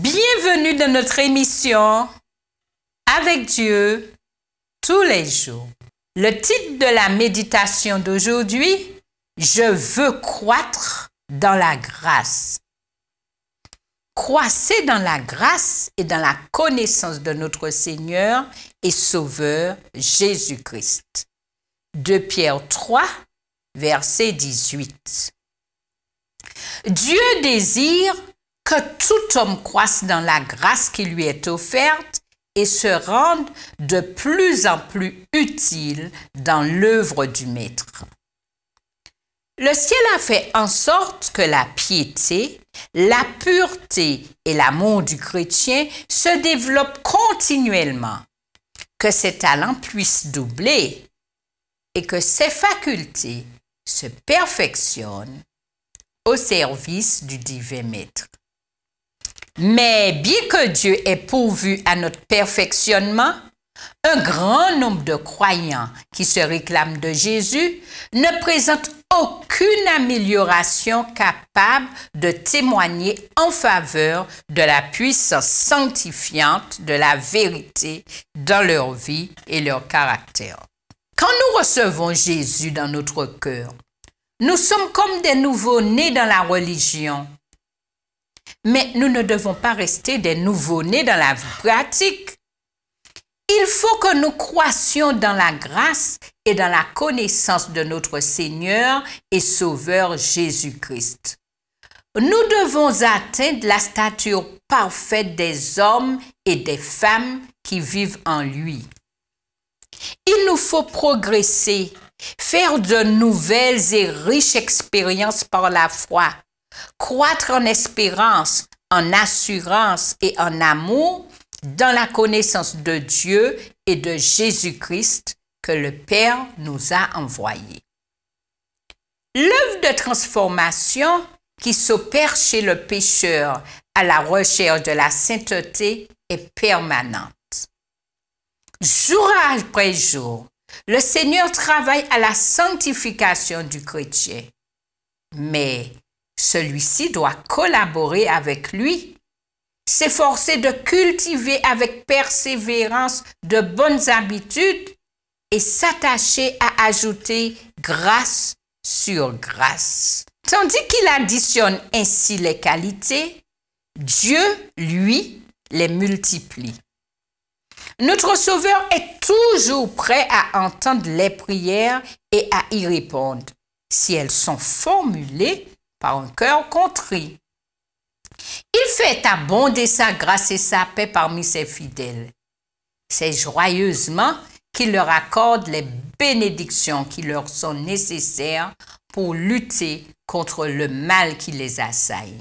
Bienvenue dans notre émission Avec Dieu tous les jours. Le titre de la méditation d'aujourd'hui, Je veux croître dans la grâce. Croissez dans la grâce et dans la connaissance de notre Seigneur et Sauveur Jésus-Christ. 2 Pierre 3, verset 18. Dieu désire que tout homme croisse dans la grâce qui lui est offerte et se rende de plus en plus utile dans l'œuvre du Maître. Le ciel a fait en sorte que la piété, la pureté et l'amour du chrétien se développent continuellement, que ses talents puissent doubler et que ses facultés se perfectionnent au service du divin Maître. Mais bien que Dieu ait pourvu à notre perfectionnement, un grand nombre de croyants qui se réclament de Jésus ne présentent aucune amélioration capable de témoigner en faveur de la puissance sanctifiante de la vérité dans leur vie et leur caractère. Quand nous recevons Jésus dans notre cœur, nous sommes comme des nouveaux-nés dans la religion. Mais nous ne devons pas rester des nouveaux-nés dans la vie pratique. Il faut que nous croissions dans la grâce et dans la connaissance de notre Seigneur et Sauveur Jésus-Christ. Nous devons atteindre la stature parfaite des hommes et des femmes qui vivent en lui. Il nous faut progresser, faire de nouvelles et riches expériences par la foi, croître en espérance, en assurance et en amour dans la connaissance de Dieu et de Jésus-Christ que le Père nous a envoyé. L'œuvre de transformation qui s'opère chez le pécheur à la recherche de la sainteté est permanente. Jour après jour, le Seigneur travaille à la sanctification du chrétien, mais celui-ci doit collaborer avec lui, s'efforcer de cultiver avec persévérance de bonnes habitudes et s'attacher à ajouter grâce sur grâce. Tandis qu'il additionne ainsi les qualités, Dieu, lui, les multiplie. Notre Sauveur est toujours prêt à entendre les prières et à y répondre, si elles sont formulées par un cœur contrit. Il fait abonder sa grâce et sa paix parmi ses fidèles. C'est joyeusement qu'il leur accorde les bénédictions qui leur sont nécessaires pour lutter contre le mal qui les assaille.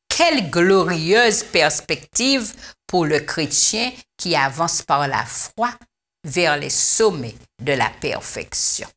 Quelle glorieuse perspective pour le chrétien qui avance par la foi vers les sommets de la perfection.